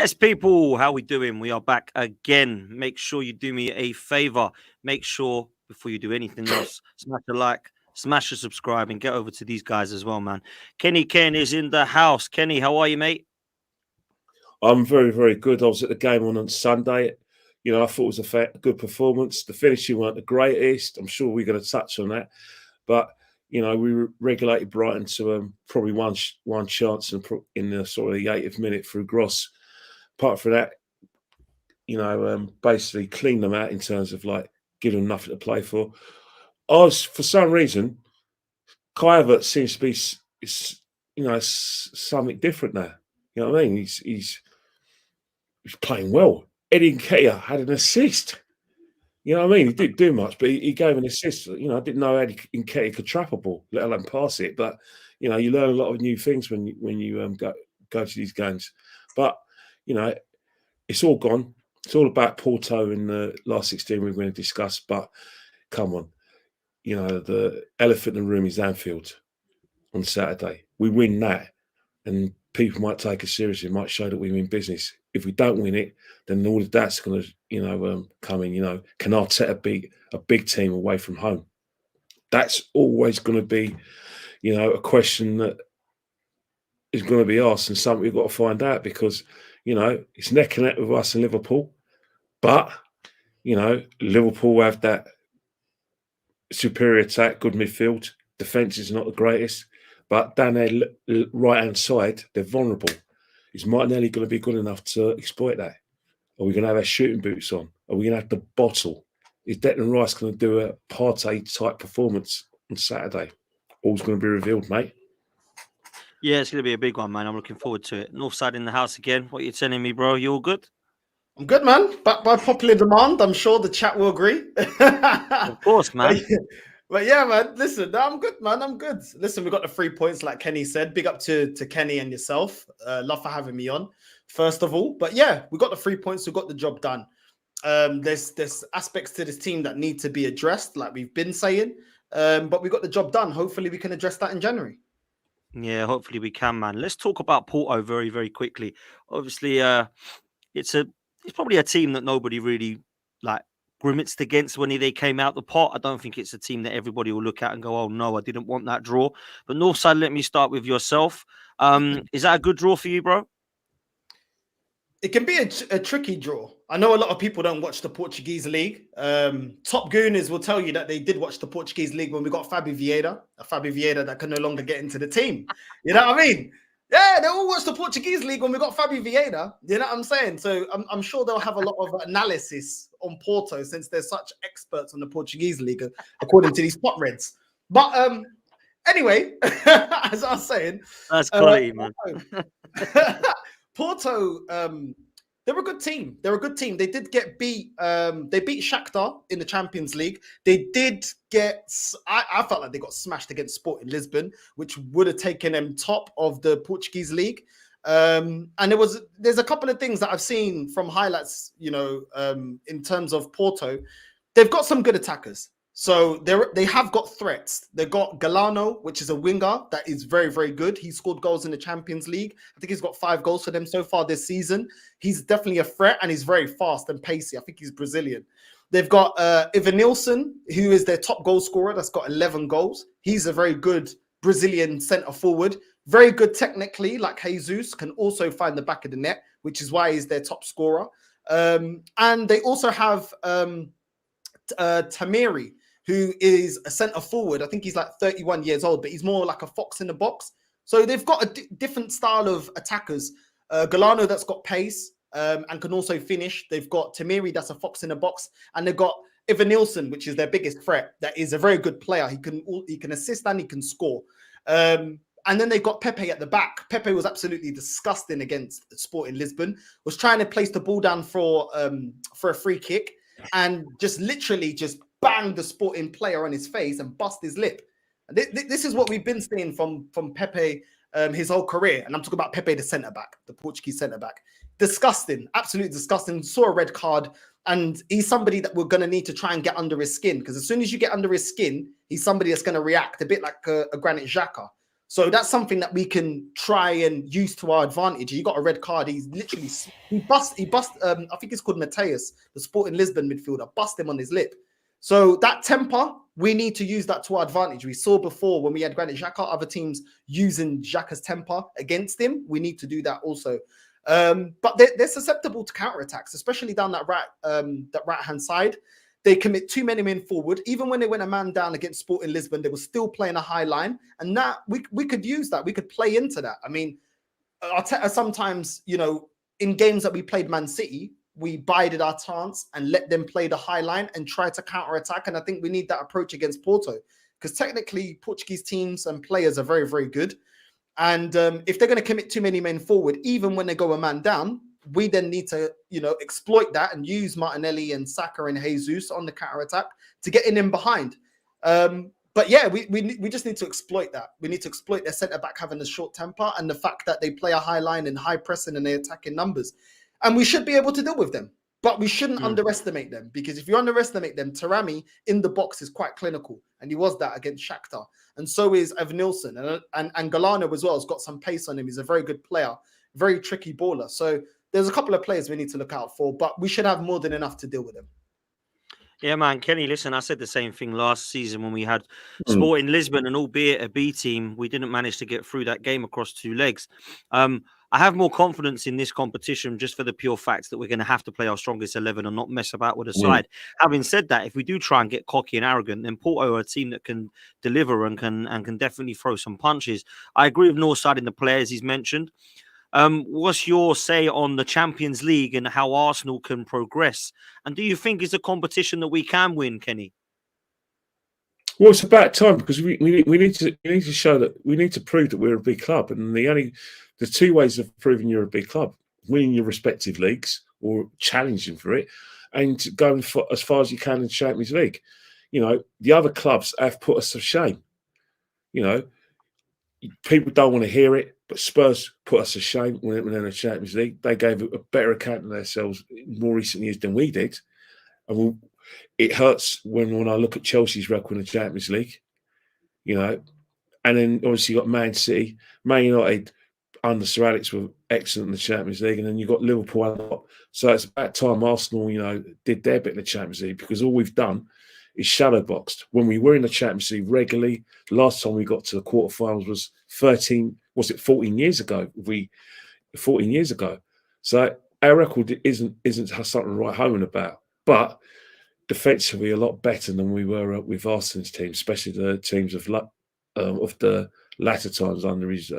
Yes, people, how we doing? We are back again. Make sure you do me a favor. Make sure before you do anything else, smash a like, smash a subscribe, and get over to these guys as well, man. Kenny Ken is in the house. Kenny, how are you, mate? I'm very, very good. I was at the game on Sunday. I thought it was a good performance. The finishing weren't the greatest. I'm sure we're going to touch on that. But, we regulated Brighton to probably one chance in the sort of the 80th minute through Gross. Apart from that, basically cleaned them out in terms of like giving them nothing to play for. For some reason, Kai Havertz seems to be, something different now. You know what I mean? He's playing well. Eddie Nketiah had an assist. You know what I mean? He didn't do much, but he gave an assist. I didn't know Eddie Nketiah could trap a ball, let alone pass it. But you learn a lot of new things when you go to these games. But it's all gone. It's all about Porto in the last 16 we're going to discuss. But come on, the elephant in the room is Anfield on Saturday. We win that, and people might take us seriously. It might show that we mean business. If we don't win it, then all of that's going to, come in. Can Arteta beat a big team away from home? That's always going to be, a question that is going to be asked, and something we've got to find out because, it's neck and neck with us and Liverpool. But, Liverpool have that superior attack, good midfield. Defence is not the greatest. But down their right-hand side, they're vulnerable. Is Martinelli going to be good enough to exploit that? Are we going to have our shooting boots on? Are we going to have the bottle? Is Declan Rice going to do a Partey-type performance on Saturday? All's going to be revealed, mate. Yeah, it's going to be a big one, man. I'm looking forward to it. Northside in the house again. What are you telling me, bro? You all good? I'm good, man. Back by popular demand. I'm sure the chat will agree. Of course, man. But yeah, man, listen, I'm good, man. I'm good. Listen, we got the 3 points, like Kenny said. Big up to Kenny and yourself. Love for having me on, first of all. But yeah, we got the 3 points. We got the job done. There's aspects to this team that need to be addressed, like we've been saying. But we got the job done. Hopefully, we can address that in January. Yeah, hopefully we can, man. Let's talk about Porto very, very quickly. Obviously, it's probably a team that nobody really grimaced against when they came out the pot. I don't think it's a team that everybody will look at and go, "Oh no, I didn't want that draw." But Northside, let me start with yourself. Is that a good draw for you, bro? It can be a tricky draw. I know a lot of people don't watch the Portuguese league. Top Gooners will tell you that they did watch the Portuguese league when we got Fabio Vieira that can no longer get into the team. You know what I mean? Yeah, they all watched the Portuguese league when we got Fabio Vieira. You know what I'm saying? So I'm sure they'll have a lot of analysis on Porto since they're such experts on the Portuguese league, according to these pot reds. But anyway, as I was saying, that's quality, man. Porto, they're a good team. They did get beat. They beat Shakhtar in the Champions League. They did get. I felt like they got smashed against Sporting Lisbon, which would have taken them top of the Portuguese league. And there's a couple of things that I've seen from highlights. In terms of Porto, they've got some good attackers. So they have got threats. They've got Galano, which is a winger that is very, very good. He scored goals in the Champions League. I think he's got 5 goals for them so far this season. He's definitely a threat, and he's very fast and pacey. I think he's Brazilian. They've got Ivan Nilsson, who is their top goal scorer. That's got 11 goals. He's a very good Brazilian centre forward. Very good technically, like Jesus, can also find the back of the net, which is why he's their top scorer. And they also have Tamiri, who is a centre forward. I think he's like 31 years old, but he's more like a fox in the box. So they've got a different style of attackers. Galano, that's got pace and can also finish. They've got Tamiri, that's a fox in the box. And they've got Ivan Nilsson, which is their biggest threat. That is a very good player. He can assist and he can score. And then they've got Pepe at the back. Pepe was absolutely disgusting against Sporting Lisbon. Was trying to place the ball down for a free kick and just literally banged the Sporting player on his face and bust his lip. This is what we've been seeing from Pepe his whole career. And I'm talking about Pepe, the centre-back, the Portuguese centre-back. Disgusting, absolutely disgusting. Saw a red card. And he's somebody that we're going to need to try and get under his skin. Because as soon as you get under his skin, he's somebody that's going to react a bit like a Granit Xhaka. So that's something that we can try and use to our advantage. He got a red card. He's literally he bust. I think it's called Mateus, the Sporting Lisbon midfielder, bust him on his lip. So that temper, we need to use that to our advantage. We saw before when we had Granit Xhaka, other teams using Xhaka's temper against him. We need to do that also. But they're susceptible to counterattacks, especially down that right hand side. They commit too many men forward. Even when they went a man down against Sporting Lisbon, they were still playing a high line. And that we could use that. We could play into that. I mean, sometimes, in games that we played Man City, we bided our chance and let them play the high line and try to counter-attack. And I think we need that approach against Porto. Because technically, Portuguese teams and players are very, very good. And if they're going to commit too many men forward, even when they go a man down, we then need to, exploit that and use Martinelli and Saka and Jesus on the counter attack to get in behind. But yeah, we just need to exploit that. We need to exploit their centre back having a short temper and the fact that they play a high line and high pressing and they attack in numbers. And we should be able to deal with them. But we shouldn't underestimate them, because if you underestimate them, Tarami in the box is quite clinical, and he was that against Shakhtar. And so is Evanilson, and Galano as well has got some pace on him. He's a very good player, very tricky baller. So there's a couple of players we need to look out for, but we should have more than enough to deal with them. Yeah, man, Kenny, listen, I said the same thing last season when we had Sporting Lisbon, and albeit a B team, we didn't manage to get through that game across two legs. I have more confidence in this competition just for the pure fact that we're going to have to play our strongest 11 and not mess about with a side. Having said that, if we do try and get cocky and arrogant, then Porto are a team that can deliver and can definitely throw some punches. I agree with Northside in the players he's mentioned. What's your say on the Champions League and how Arsenal can progress? And do you think it's a competition that we can win, Kenny? Well, it's about time, because we need to show that we need to prove that we're a big club, and the two ways of proving you're a big club: winning your respective leagues or challenging for it, and going for as far as you can in the Champions League. The other clubs have put us to shame. People don't want to hear it, but Spurs put us to shame when they're in the Champions League. They gave a better account of themselves in more recent years than we did. And it hurts when I look at Chelsea's record in the Champions League, and then obviously you got Man City, Man United under Sir Alex were excellent in the Champions League, and then you got Liverpool. So it's about time Arsenal, did their bit in the Champions League, because all we've done is shadow boxed. When we were in the Champions League regularly, last time we got to the quarterfinals was 14 years ago? 14 years ago. So our record isn't something to write home about, but defensively a lot better than we were with Arsenal's team, especially the teams of the latter times under his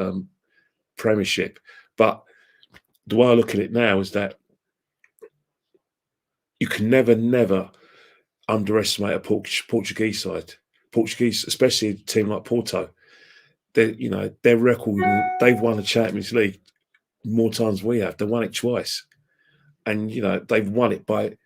Premiership. But the way I look at it now is that you can never underestimate a Portuguese side. Portuguese, especially a team like Porto. Their record, they've won the Champions League more times than we have. They won it twice. And, they've won it by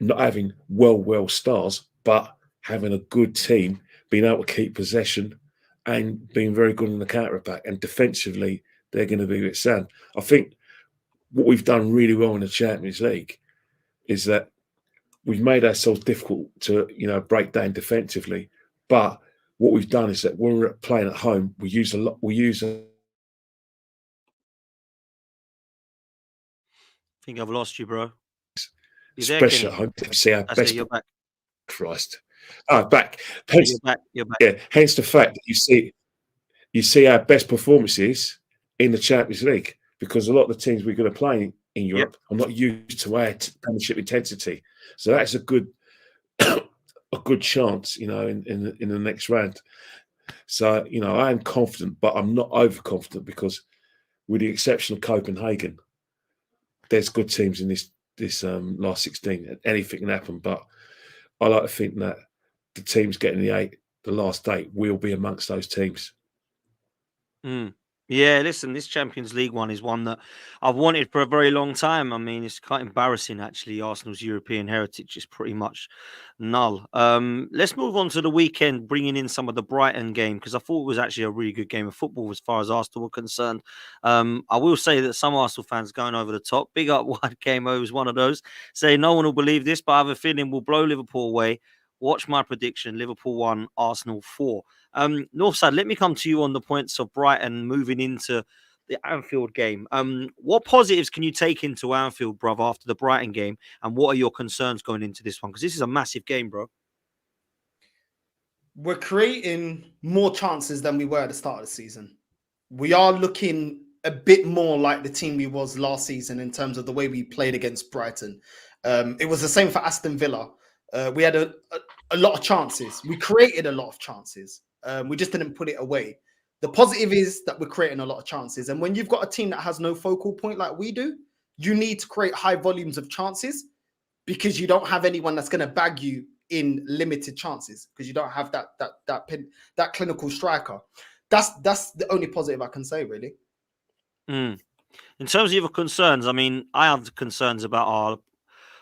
not having well stars, but having a good team, being able to keep possession and being very good in the counter-attack. And defensively, they're going to be a bit sound. I think what we've done really well in the Champions League is that we've made ourselves difficult to, break down defensively. But what we've done is that when we're playing at home, we use a lot. I think I've lost you, bro. Especially at home, to see our best. You're back. Christ. Back. You're back. Yeah. Hence the fact that you see our best performances in the Champions League, because a lot of the teams we're going to play in Europe are not used to our Premiership intensity. So that's a good chance, in the next round. So, I am confident, but I'm not overconfident, because with the exception of Copenhagen, there's good teams in this last 16. Anything can happen, but I like to think that the teams getting the last 8 will be amongst those teams. Yeah, listen, this Champions League one is one that I've wanted for a very long time. I mean, it's quite embarrassing, actually. Arsenal's European heritage is pretty much null. Let's move on to the weekend, bringing in some of the Brighton game, because I thought it was actually a really good game of football as far as Arsenal were concerned. I will say that some Arsenal fans going over the top. Big up White Camo was one of those, saying no one will believe this, but I have a feeling we'll blow Liverpool away. Watch my prediction: Liverpool 1, Arsenal 4. Northside, let me come to you on the points of Brighton moving into the Anfield game. What positives can you take into Anfield, bruv, after the Brighton game, and what are your concerns going into this one? Because this is a massive game, bro. We're creating more chances than we were at the start of the season. We are looking a bit more like the team we was last season in terms of the way we played against Brighton. It was the same for Aston Villa. We had a lot of chances. We created a lot of chances. We just didn't put it away. The positive is that we're creating a lot of chances. And when you've got a team that has no focal point like we do, you need to create high volumes of chances because you don't have anyone that's going to bag you in limited chances because you don't have that clinical striker. That's the only positive I can say, really. In terms of your concerns, I mean, I have concerns about our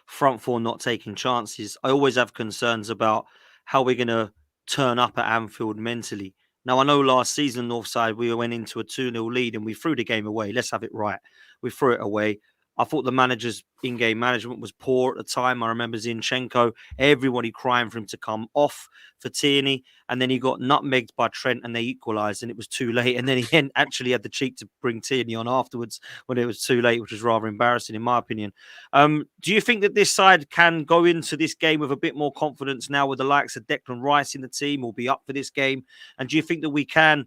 front four not taking chances. I always have concerns about how we're going to turn up at Anfield mentally. Now, I know last season, Northside, we went into a 2-0 lead and we threw the game away. Let's have it right. We threw it away. I thought the manager's in-game management was poor at the time. I remember Zinchenko, everybody crying for him to come off for Toney, and then he got nutmegged by Trent and they equalised and it was too late. And then he actually had the cheek to bring Toney on afterwards when it was too late, which was rather embarrassing in my opinion. Do you think that this side can go into this game with a bit more confidence now with the likes of Declan Rice in the team, will be up for this game? And do you think that we can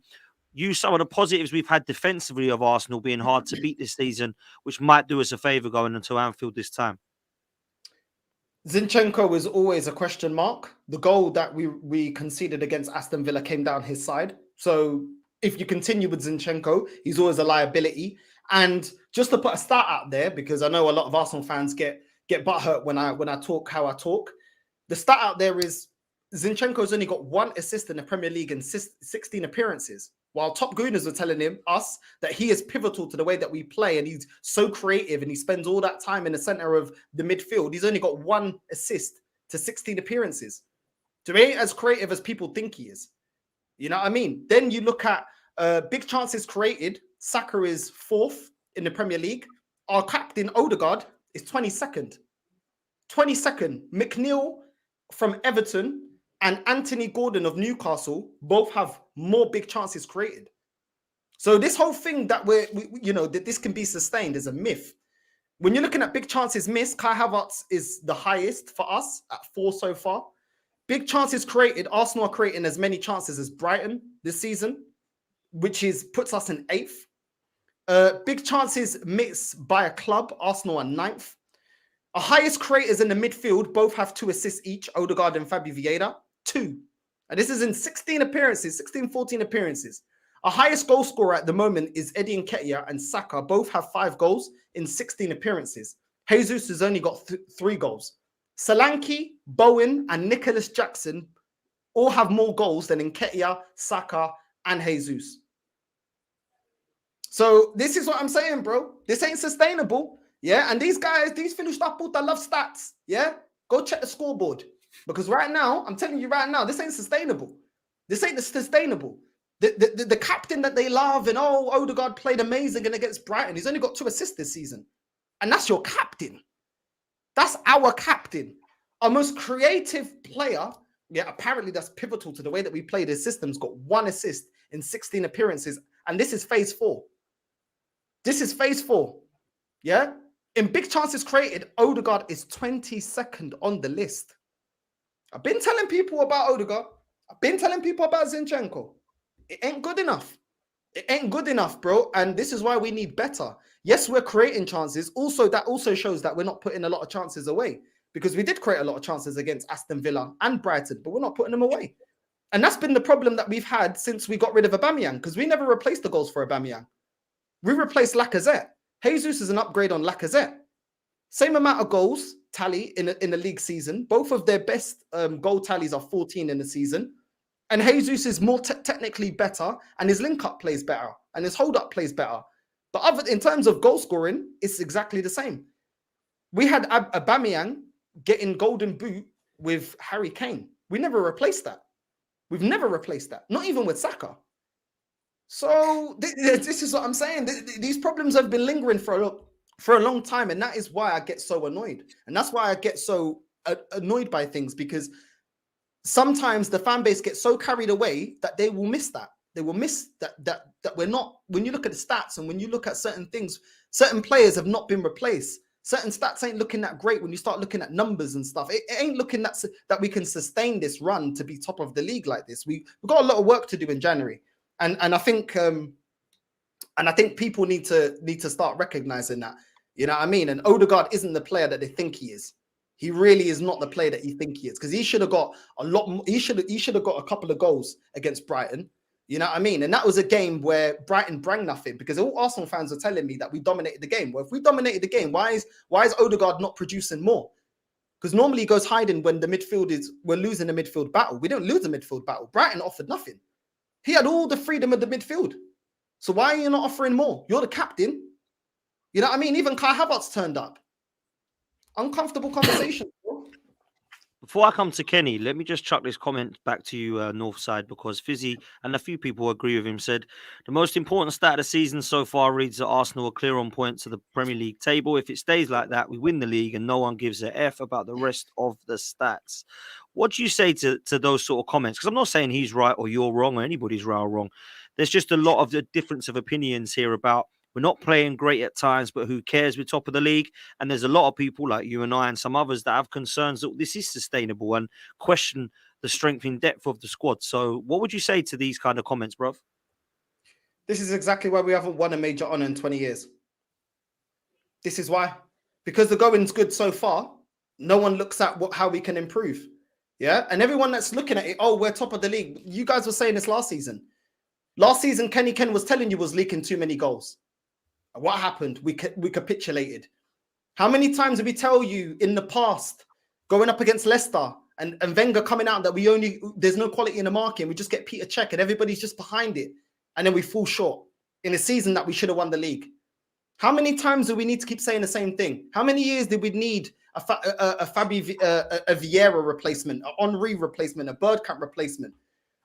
use some of the positives we've had defensively of Arsenal being hard to beat this season, which might do us a favour going into Anfield this time? Zinchenko is always a question mark. The goal that we conceded against Aston Villa came down his side. So if you continue with Zinchenko, he's always a liability. And just to put a stat out there, because I know a lot of Arsenal fans get butthurt when I talk how I talk. The stat out there is Zinchenko's only got 1 assist in the Premier League in 16 appearances. While top gooners were telling us that he is pivotal to the way that we play and he's so creative and he spends all that time in the center of the midfield, he's only got 1 assist to 16 appearances. So he ain't as creative as people think he is. You know what I mean? Then you look at big chances created. Saka is 4th in the Premier League. Our captain, Odegaard, is 22nd. 22nd. McNeil from Everton and Anthony Gordon of Newcastle both have more big chances created. So this whole thing that that this can be sustained is a myth. When you're looking at big chances missed, Kai Havertz is the highest for us at 4 so far. Big chances created, Arsenal are creating as many chances as Brighton this season, which puts us in 8th. Big chances missed by a club, Arsenal are 9th. Our highest creators in the midfield both have 2 assists each, Odegaard and Fabio Vieira. 2. And this is in 16 appearances, 16, 14 appearances. Our highest goal scorer at the moment is Eddie Nketiah and Saka. Both have 5 goals in 16 appearances. Jesus has only got 3 goals. Solanke, Bowen, and Nicholas Jackson all have more goals than Nketiah, Saka, and Jesus. So this is what I'm saying, bro. This ain't sustainable. Yeah, and these guys, these finished up, I love stats. Yeah, go check the scoreboard. Because right now, I'm telling you right now, this ain't sustainable. This ain't sustainable. The captain that they love and Odegaard played amazing against Brighton. He's only got 2 assists this season. And that's your captain. That's our captain. Our most creative player, yeah, apparently that's pivotal to the way that we play this system's got 1 assist in 16 appearances. And this is phase 4. This is phase 4. Yeah? In big chances created, Odegaard is 22nd on the list. I've been telling people about Odegaard. I've been telling people about Zinchenko. It ain't good enough. It ain't good enough, bro. And this is why we need better. Yes, we're creating chances. Also, that also shows that we're not putting a lot of chances away because we did create a lot of chances against Aston Villa and Brighton, but we're not putting them away. And that's been the problem that we've had since we got rid of Aubameyang because we never replaced the goals for Aubameyang. We replaced Lacazette. Jesus is an upgrade on Lacazette. Same amount of goals tally in the league season. Both of their best goal tallies are 14 in the season. And Jesus is more technically better and his link-up plays better and his hold-up plays better. But in terms of goal scoring, it's exactly the same. We had Aubameyang getting golden boot with Harry Kane. We never replaced that. We've never replaced that. Not even with Saka. So this is what I'm saying. These problems have been lingering for a long time. And that is why I get so annoyed. And that's why I get so annoyed by things because sometimes the fan base gets so carried away that they will miss that. They will miss that we're not, when you look at the stats and when you look at certain things, certain players have not been replaced. Certain stats ain't looking that great when you start looking at numbers and stuff. It ain't looking that we can sustain this run to be top of the league like this. We've got a lot of work to do in January. And I think people need to start recognizing that. You know what I mean? And Odegaard isn't the player that they think he is. He really is not the player that you think he is, because he should have got a lot more. He should have got a couple of goals against Brighton. You know what I mean? And that was a game where Brighton bring nothing, because all Arsenal fans are telling me that we dominated the game. Well, if we dominated the game, why is Odegaard not producing more? Because normally he goes hiding when we're losing the midfield battle. We don't lose the midfield battle. Brighton offered nothing. He had all the freedom of the midfield. So why are you not offering more? You're the captain. You know what I mean? Even Kai Havertz turned up. Uncomfortable conversation. Before I come to Kenny, let me just chuck this comment back to you, Northside, because Fizzy and a few people agree with him. Said the most important stat of the season so far reads that Arsenal are clear on points to the Premier League table. If it stays like that, we win the league and no one gives a F about the rest of the stats. What do you say to those sort of comments? Because I'm not saying he's right or you're wrong or anybody's right or wrong. There's just a lot of the difference of opinions here about we're not playing great at times, but who cares? We're top of the league. And there's a lot of people like you and I and some others that have concerns that this is sustainable and question the strength and depth of the squad. So what would you say to these kind of comments, bro? This is exactly why we haven't won a major honour in 20 years. This is why. Because the going's good so far, no one looks at how we can improve. Yeah? And everyone that's looking at it, oh, we're top of the league. You guys were saying this last season. Last season, Kenny Ken was telling you was leaking too many goals. What happened? We capitulated. How many times did we tell you in the past, going up against Leicester and Wenger coming out that there's no quality in the market and we just get Peter Cech and everybody's just behind it, and then we fall short in a season that we should have won the league? How many times do we need to keep saying the same thing? How many years did we need a Vieira replacement, an Henry replacement, a Bergkamp replacement?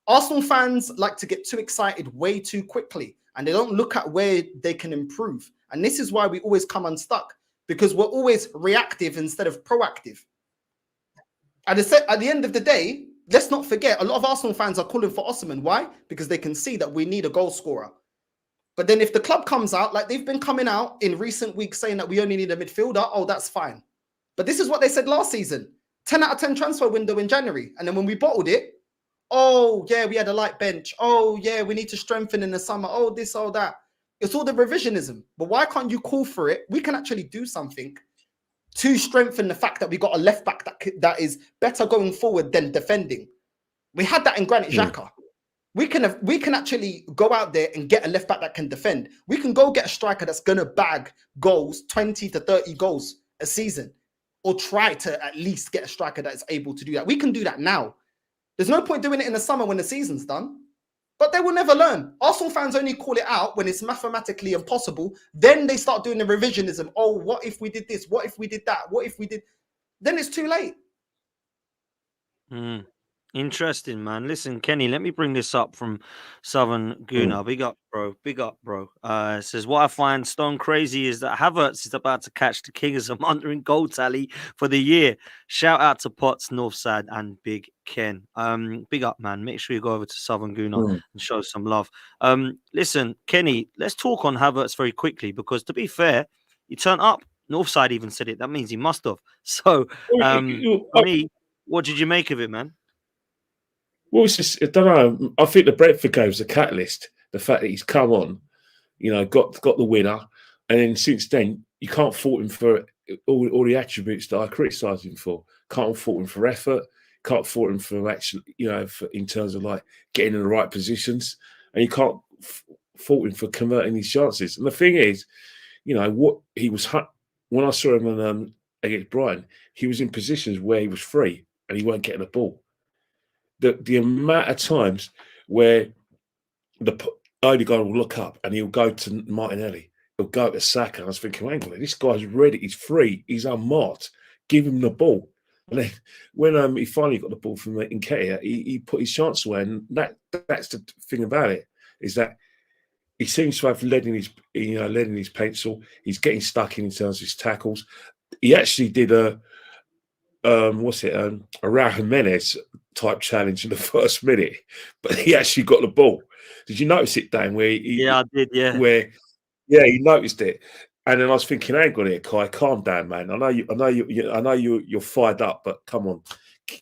Arsenal fans like to get too excited way too quickly, and they don't look at where they can improve. And this is why we always come unstuck, because we're always reactive instead of proactive. At the end of the day, let's not forget, a lot of Arsenal fans are calling for Osimhen. Why? Because they can see that we need a goal scorer. But then if the club comes out, like they've been coming out in recent weeks saying that we only need a midfielder, oh, that's fine. But this is what they said last season. 10 out of 10 transfer window in January. And then when we bottled it, oh, yeah, we had a light bench. Oh, yeah, we need to strengthen in the summer. Oh, this, oh, that. It's all the revisionism. But why can't you call for it? We can actually do something to strengthen the fact that we got a left back that is better going forward than defending. We had that in Granit Xhaka. We can actually go out there and get a left back that can defend. We can go get a striker that's going to bag goals, 20 to 30 goals a season, or try to at least get a striker that is able to do that. We can do that now. There's no point doing it in the summer when the season's done. But they will never learn. Arsenal fans only call it out when it's mathematically impossible. Then they start doing the revisionism. Oh, what if we did this? What if we did that? What if we did? Then it's too late. Interesting, man. Listen, Kenny, let me bring this up from Southern Guna. Big up, bro. Big up, bro. It says, what I find stone crazy is that Havertz is about to catch the king as a in goal tally for the year. Shout out to Potts, Northside, and Big Ken. Big up, man. Make sure you go over to Southern Guna and show some love. Listen, Kenny, let's talk on Havertz very quickly, because to be fair, he turned up. Northside even said it. That means he must have. So, for me, what did you make of it, man? Well, it's just, I don't know. I think the Brentford game was a catalyst. The fact that he's come on, got the winner, and then since then you can't fault him for all the attributes that I criticise him for. Can't fault him for effort. Can't fault him for actually, in terms of like getting in the right positions, and you can't fault him for converting his chances. And the thing is, what he was when I saw him against Brighton, he was in positions where he was free and he weren't getting the ball. The amount of times where the early guy will look up and he'll go to Martinelli, he'll go to Saka. And I was thinking, hang on, this guy's ready, he's free, he's unmarked, give him the ball. And then when he finally got the ball from Nketiah, he put his chance away. And that's the thing about it, is that he seems to have lead in his pencil. He's getting stuck in terms of his tackles. He actually did a Raul Jimenez type challenge in the first minute, but he actually got the ball. Did you notice it, Dan? Yeah, I did. Yeah. Yeah, he noticed it. And then I was thinking, hang on here, Kai, calm down, man. I know you're fired up, but come on,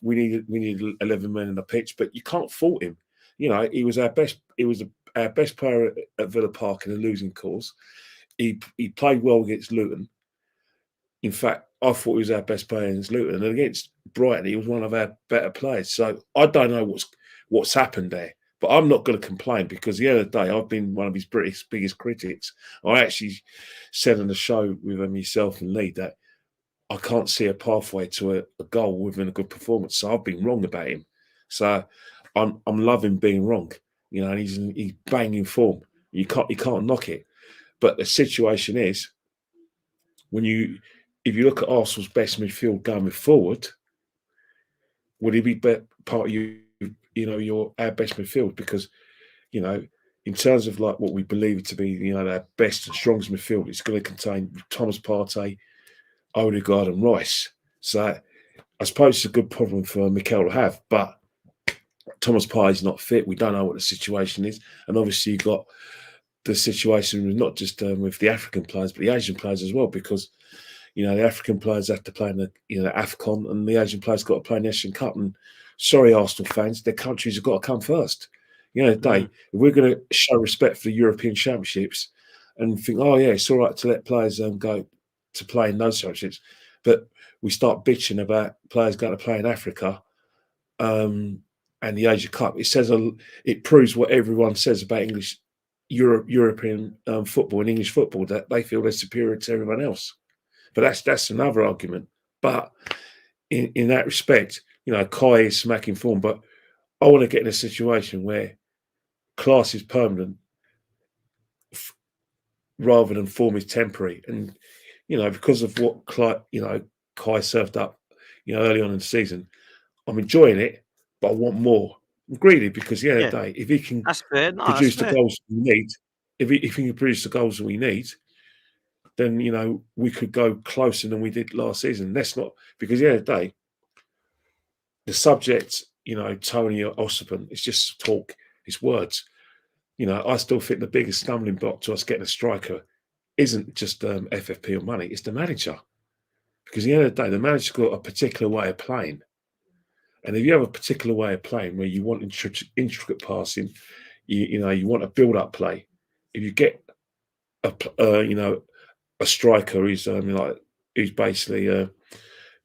we need 11 men in the pitch, but you can't fault him. You know, he was our best player at Villa Park in a losing cause. He played well against Luton. In fact, I thought he was our best player against Luton, and against Brighton, he was one of our better players. So I don't know what's happened there. But I'm not going to complain because the other day I've been one of his biggest critics. I actually said on the show with myself and Lee that I can't see a pathway to a goal within a good performance. So I've been wrong about him. So I'm loving being wrong. You know, and he's banging form. You can't knock it. But the situation is, if you look at Arsenal's best midfield going forward, would he be part of our best midfield? Because, you know, in terms of like what we believe it to be, you know, our best and strongest midfield, it's going to contain Thomas Partey, Odegaard and Rice. So I suppose it's a good problem for Mikel to have, but Thomas Partey's not fit. We don't know what the situation is. And obviously you've got the situation not just with the African players, but the Asian players as well, because, you know, the African players have to play in the AFCON, and the Asian players got to play in the Asian Cup. And sorry, Arsenal fans, their countries have got to come first. You know, if we're going to show respect for the European Championships and think, oh yeah, it's all right to let players go to play in those championships, but we start bitching about players going to play in Africa and the Asia Cup. It proves what everyone says about European football and English football, that they feel they're superior to everyone else. But that's another argument. But in that respect, you know, Kai is smacking form, but I want to get in a situation where class is permanent rather than form is temporary. And, you know, because of what Kai served up, you know, early on in the season, I'm enjoying it, but I want more. I'm greedy because the other day, if he can produce the goals we need, if he can produce the goals that we need, then, you know, we could go closer than we did last season. That's not because the other day, the subject, you know, Toney or Osimhen, it's just talk, it's words. You know, I still think the biggest stumbling block to us getting a striker isn't just FFP or money, it's the manager. Because at the end of the day, the manager's got a particular way of playing. And if you have a particular way of playing where you want intricate passing, you want a build-up play. If you get a striker who's basically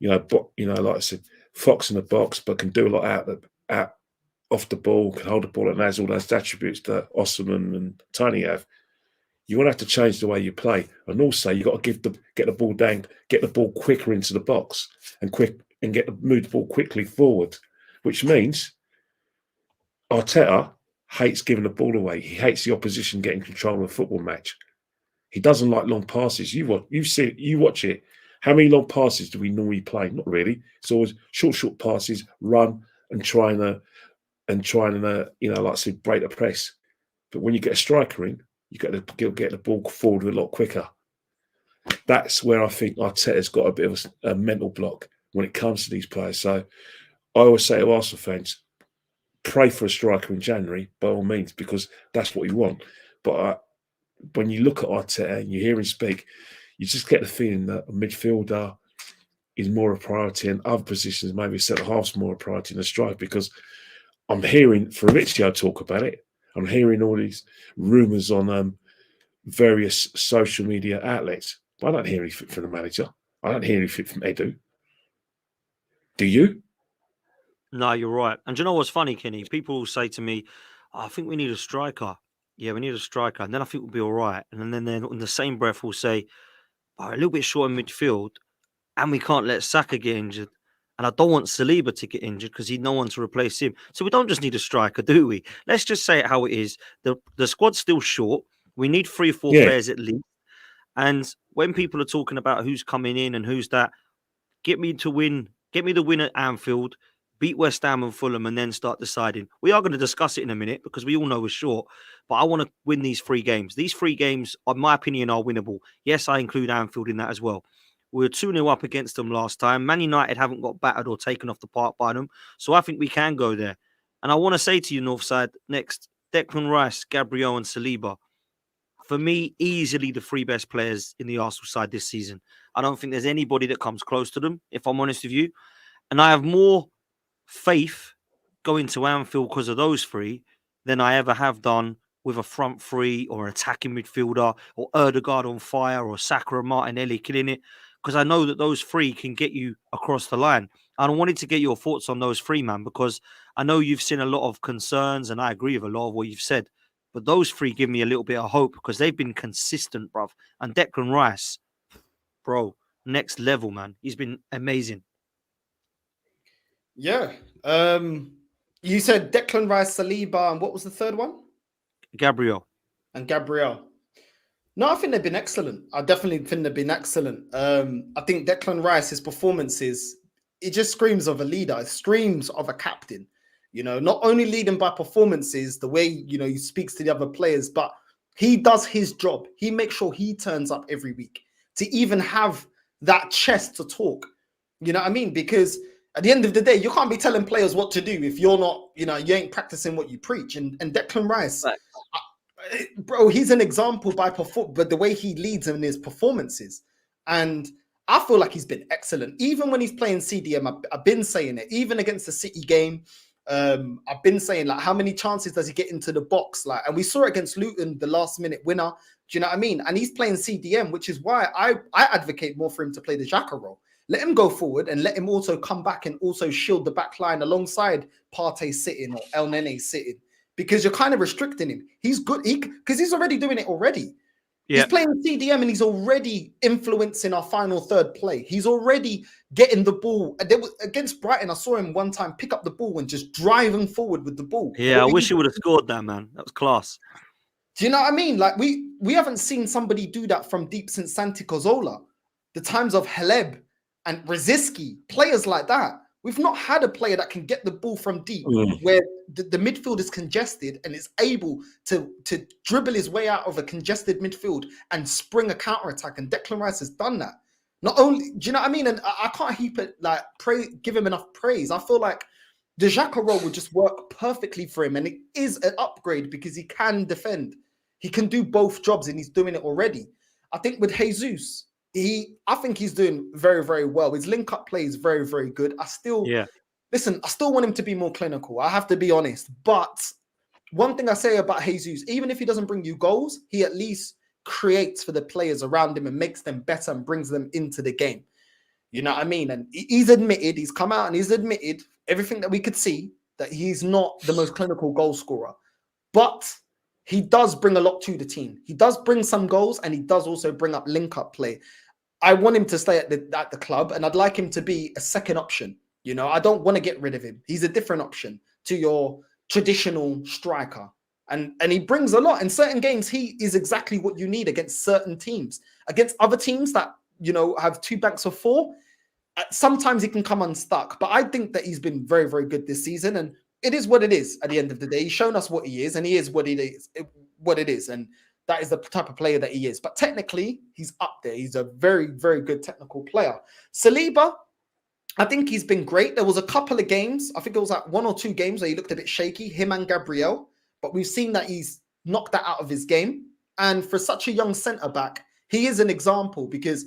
like I said, fox in the box, but can do a lot out off the ball, can hold the ball, and has all those attributes that Osimhen and Toney have. You want to have to change the way you play, and also you got to get the ball down, get the ball quicker into the box, and move the ball quickly forward, which means Arteta hates giving the ball away. He hates the opposition getting control of a football match. He doesn't like long passes. You watch it. How many long passes do we normally play? Not really. It's always short passes, run and trying to like I said, break the press. But when you get a striker in, you got to get the ball forward a lot quicker. That's where I think Arteta's got a bit of a mental block when it comes to these players. So I always say to Arsenal fans, pray for a striker in January, by all means, because that's what you want. But when you look at Arteta and you hear him speak, you just get the feeling that a midfielder is more a priority, and other positions, maybe centre half's more a priority than a striker, because I'm hearing Fabrizio talk about it. I'm hearing all these rumours on various social media outlets. But I don't hear anything from the manager. I don't hear anything from Edu. Do you? No, you're right. And do you know what's funny, Kenny? People will say to me, I think we need a striker. Yeah, we need a striker. And then I think we'll be all right. And then in the same breath will say, a little bit short in midfield, and we can't let Saka get injured. And I don't want Saliba to get injured because he's no one to replace him. So we don't just need a striker, do we? Let's just say it how it is. The squad's still short. We need 3 or 4 players at least. And when people are talking about who's coming in and who's that, get me the win at Anfield, beat West Ham and Fulham, and then start deciding. We are going to discuss it in a minute because we all know we're short, but I want to win these 3 games. These 3 games, in my opinion, are winnable. Yes, I include Anfield in that as well. We were 2-0 up against them last time. Man United haven't got battered or taken off the park by them. So I think we can go there. And I want to say to you, Northside, next, Declan Rice, Gabriel and Saliba. For me, easily the 3 best players in the Arsenal side this season. I don't think there's anybody that comes close to them, if I'm honest with you. And I have more faith going to Anfield because of those 3 than I ever have done with a front 3 or attacking midfielder or Erdegaard on fire or Saka and Martinelli killing it. Because I know that those 3 can get you across the line. And I wanted to get your thoughts on those 3, man, because I know you've seen a lot of concerns and I agree with a lot of what you've said. But those 3 give me a little bit of hope because they've been consistent, bruv. And Declan Rice, bro, next level, man. He's been amazing. Yeah. You said Declan Rice, Saliba, and what was the third one? Gabriel. And Gabriel. No, I think they've been excellent. I definitely think they've been excellent. I think Declan Rice's performances, it just screams of a leader. It screams of a captain. You know, not only leading by performances, the way, you know, he speaks to the other players, but he does his job. He makes sure he turns up every week to even have that chest to talk. You know what I mean? Because at the end of the day, you can't be telling players what to do if you're not, you know, you ain't practicing what you preach. And Declan Rice, bro, he's an example but the way he leads in his performances. And I feel like he's been excellent. Even when he's playing CDM, I've been saying it. Even against the City game, I've been saying, like, how many chances does he get into the box? Like, and we saw it against Luton, the last minute winner. Do you know what I mean? And he's playing CDM, which is why I advocate more for him to play the Xhaka role. Let him go forward and let him also come back and also shield the back line alongside Partey sitting or El Nene sitting, because you're kind of restricting him. He's good because he's already doing it already. Yeah. He's playing CDM and he's already influencing our final third play. He's already getting the ball. Against Brighton, I saw him one time pick up the ball and just driving forward with the ball. Yeah, I wish he would have scored that, man. That was class. Do you know what I mean? Like, we haven't seen somebody do that from deep since Santi Cazorla. The times of Haleb and Rosicky, players like that. We've not had a player that can get the ball from deep where the midfield is congested and is able to dribble his way out of a congested midfield and spring a counter-attack. And Declan Rice has done that. Not only, do you know what I mean? And I can't heap it, like, give him enough praise. I feel like the Xhaka role would just work perfectly for him. And it is an upgrade because he can defend. He can do both jobs and he's doing it already. I think with Jesus, I think he's doing very, very well. His link-up play is very, very good. I still want him to be more clinical. I have to be honest. But one thing I say about Jesus, even if he doesn't bring you goals, he at least creates for the players around him and makes them better and brings them into the game. You know what I mean? And he's come out and he's admitted everything that we could see, that he's not the most clinical goal scorer. But he does bring a lot to the team. He does bring some goals and he does also bring up link-up play. I want him to stay at the club and I'd like him to be a second option. You know, I don't want to get rid of him. He's a different option to your traditional striker. And he brings a lot. In certain games, he is exactly what you need against certain teams. Against other teams that, you know, have 2 banks of 4, sometimes he can come unstuck. But I think that he's been very, very good this season. And it is what it is at the end of the day. He's shown us what he is, and he is what it is. And that is the type of player that he is. But technically, he's up there. He's a very, very good technical player. Saliba, I think he's been great. There was a couple of games, I think it was like 1 or 2 games where he looked a bit shaky, him and Gabriel. But we've seen that he's knocked that out of his game. And for such a young centre-back, he is an example because,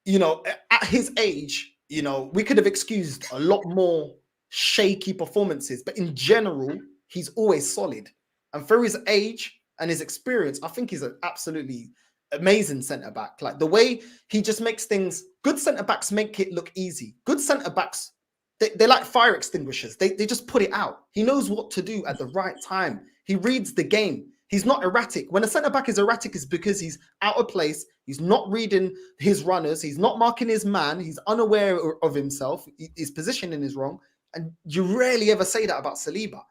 you know, at his age, you know, we could have excused a lot more shaky performances. But in general, he's always solid. And for his age and his experience, I think he's an absolutely amazing centre-back. Like the way he just makes things, good centre-backs make it look easy. Good centre-backs, they're like fire extinguishers. They just put it out. He knows what to do at the right time. He reads the game. He's not erratic. When a centre-back is erratic, it's because he's out of place. He's not reading his runners. He's not marking his man. He's unaware of himself. His positioning is wrong. And you rarely ever say that about Saliba.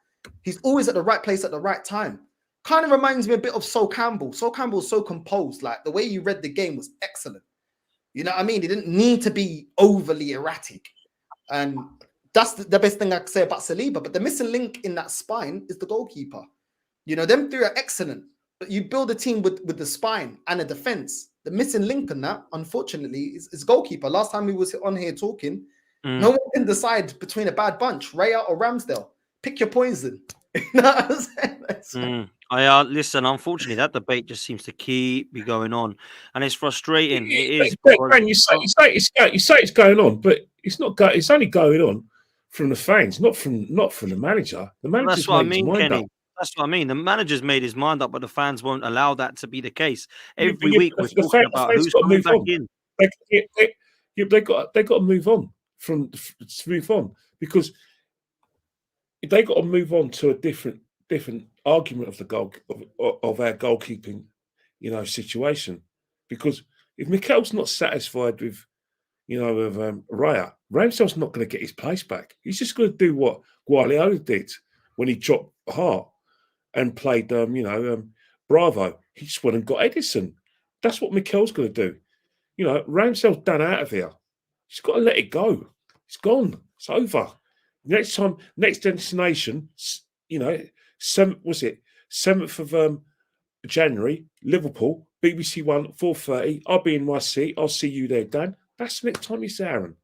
He's always at the right place at the right time. Kind of reminds me a bit of Sol Campbell. Sol Campbell was so composed. Like the way you read the game was excellent. You know what I mean? He didn't need to be overly erratic. And that's the best thing I can say about Saliba. But the missing link in that spine is the goalkeeper. You know, them 3 are excellent. But you build a team with the spine and a defense. the missing link in that, unfortunately, is goalkeeper. Last time we was on here talking, Mm. no one can decide between a bad bunch, Raya or Ramsdale. Pick your poison. You know what I'm saying? Listen, unfortunately, that debate just seems to keep be going on, and it's frustrating. It is But, because man, you say it's going on, but it's not. It's only going on from the fans, not from the manager. The that's manager's what I made his mean, mind Kenny. up. That's what I mean. The manager's made his mind up, but the fans won't allow that to be the case. Yeah, Every week we're the talking about fans who's got to coming move back on. in. They got to move on to move on, because they got to move on to a different argument of the goal of our goalkeeping, situation. Because if Mikel's not satisfied with Raya, Ramsdale's not going to get his place back. He's just going to do what Guardiola did when he dropped Hart and played Bravo. He just went and got Edison. That's what Mikel's going to do. Ramsdale's done out of here. He's got to let it go. It's gone. It's over. Next destination, 7th of January, Liverpool, BBC One, 4:30. I'll be in my seat. I'll see you there, Dan. That's the next time it's Aaron.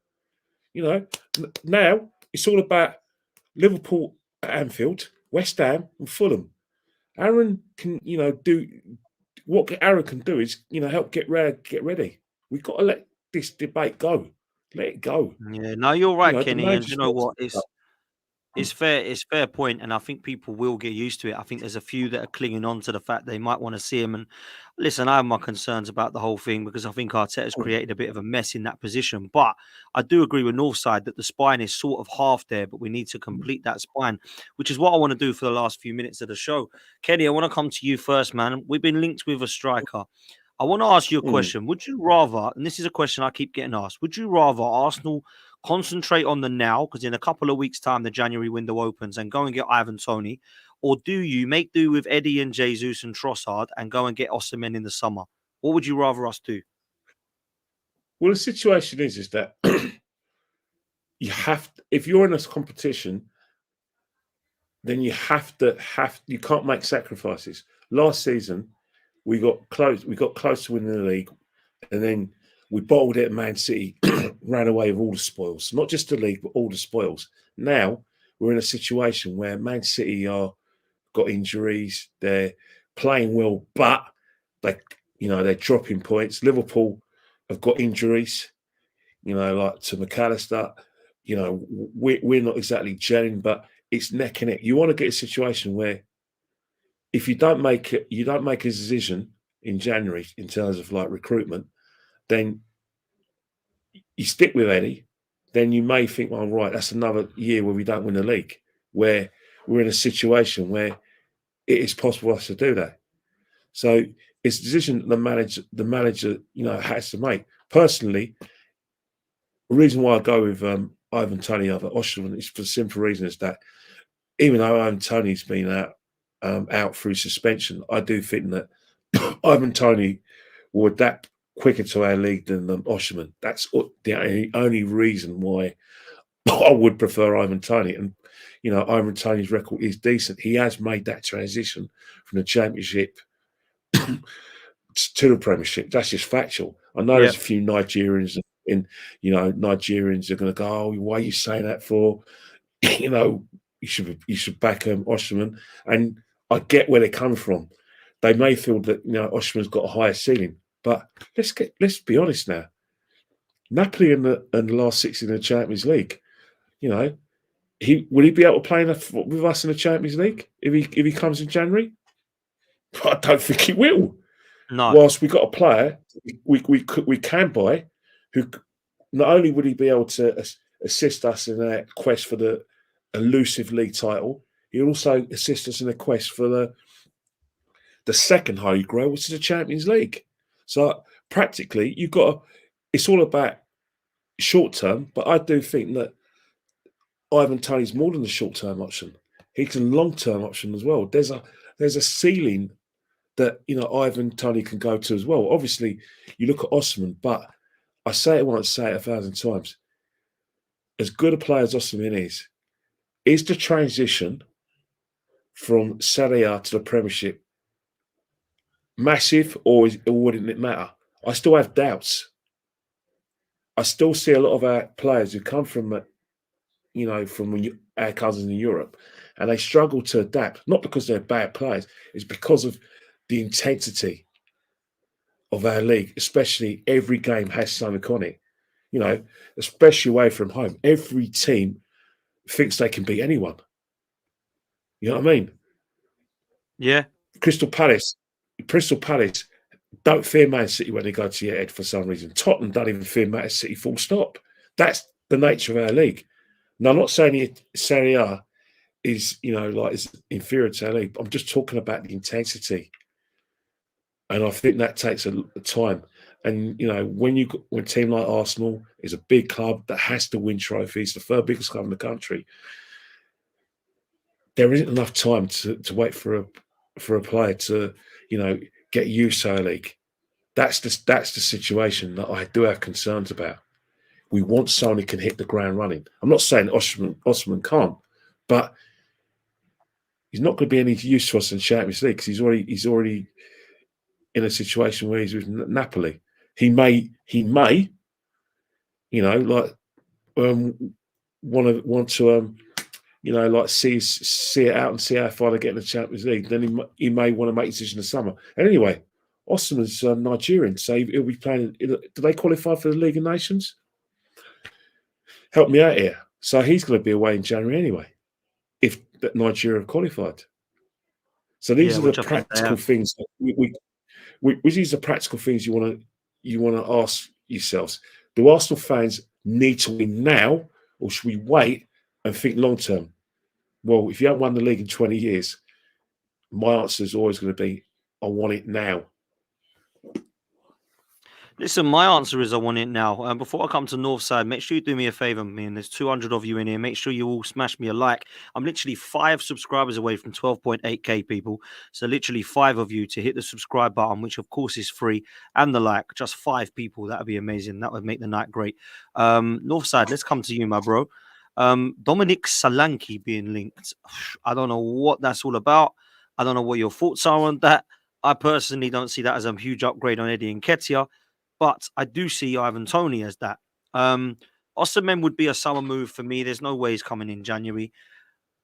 Now it's all about Liverpool at Anfield, West Ham, and Fulham. Aaron can, do what Aaron can do is, help get ready. We've got to let this debate go. Let it go. Yeah, no, you're right, The Kenny. And manager's you know got what? to step up. It's fair. It's fair point, and I think people will get used to it. I think there's a few that are clinging on to the fact they might want to see him. And listen, I have my concerns about the whole thing because I think Arteta's created a bit of a mess in that position. But I do agree with Northside that the spine is sort of half there, but we need to complete that spine, which is what I want to do for the last few minutes of the show. Kenny, I want to come to you first, man. We've been linked with a striker. I want to ask you a question. Would you rather, and this is a question I keep getting asked, would you rather Arsenal concentrate on the now, because in a couple of weeks' time, the January window opens, and go and get Ivan Toney? Or do you make do with Eddie and Jesus and Trossard and go and get Osimhen in the summer? What would you rather us do? Well, the situation is that you have to, if you're in this competition, then you you can't make sacrifices. Last season, we got close to winning the league, and then we bottled it at Man City, ran away with all the spoils, not just the league, but all the spoils. Now we're in a situation where Man City got injuries, they're playing well, but they're dropping points. Liverpool have got injuries, like to McAllister. We're not exactly gelling, but it's neck and neck. You want to get a situation where if you don't make a decision in January in terms of like recruitment, then you stick with Eddie. Then you may think, well, right, that's another year where we don't win the league, where we're in a situation where it is possible for us to do that. So it's a decision the manager, has to make. Personally, the reason why I go with Ivan Toney over Osimhen is for the simple reason is that even though Ivan Toney's been out through suspension, I do think that Ivan Toney will adapt quicker to our league than Osimhen. That's the only reason why I would prefer Ivan Toney. And, Ivan Toney's record is decent. He has made that transition from the Championship to the Premiership. That's just factual. I know there's a few Nigerians Nigerians are going to go, oh, why are you saying that for? You should back Osimhen. And I get where they're coming from. They may feel that, Osimhen's got a higher ceiling. But let's be honest now. Napoli in the last 6 in the Champions League, will he be able to play with us in the Champions League if he comes in January? I don't think he will. No. Whilst we got a player we can buy, who not only would he be able to assist us in our quest for the elusive league title, he'll also assist us in the quest for the second holy grail, which is the Champions League. So practically, it's all about short term, but I do think that Ivan Toney's more than the short term option. He's a long term option as well. There's a ceiling that Ivan Toney can go to as well. Obviously, you look at Osimhen, but I say it once, say it 1,000 times. As good a player as Osimhen is the transition from Serie A to the Premiership massive, or wouldn't it matter? I still have doubts. I still see a lot of our players who come from, from our cousins in Europe, and they struggle to adapt, not because they're bad players, it's because of the intensity of our league, especially every game has something on it. Especially away from home. Every team thinks they can beat anyone. You know what I mean? Yeah. Crystal Palace don't fear Man City when they go to your head for some reason. Tottenham don't even fear Man City, full stop. That's the nature of our league. Now, I'm not saying Serie A is, is inferior to our league. I'm just talking about the intensity. And I think that takes a time. And, when a team like Arsenal is a big club that has to win trophies, the third biggest club in the country, there isn't enough time to wait for a player to, get used to our league. That's the situation that I do have concerns about. We want someone who can hit the ground running. I'm not saying Osimhen can't, but he's not going to be any use to us in Champions League because he's already in a situation where he's with Napoli. He may, want to, see it out and see how far they get in the Champions League. Then he may want to make a decision in the summer. And anyway, Osimhen's Nigerian, so he'll be playing. Do they qualify for the League of Nations? Help me out here. So he's going to be away in January anyway, if Nigeria have qualified. So these are the practical things that these are practical things you want to ask yourselves. Do Arsenal fans need to win now, or should we wait and think long term? Well, if you haven't won the league in 20 years, my answer is always going to be, I want it now. Listen, my answer is I want it now. Before I come to Northside, make sure you do me a favor, man. There's 200 of you in here. Make sure you all smash me a like. I'm literally 5 subscribers away from 12.8k people. So literally 5 of you to hit the subscribe button, which of course is free, and the like. Just 5 people. That would be amazing. That would make the night great. Northside, let's come to you, my bro. Dominic Solanke being linked. I don't know what that's all about. I don't know what your thoughts are on that. I personally don't see that as a huge upgrade on Eddie Nketiah. But I do see Ivan Toney as that. Osimhen would be a summer move for me. There's no way he's coming in January.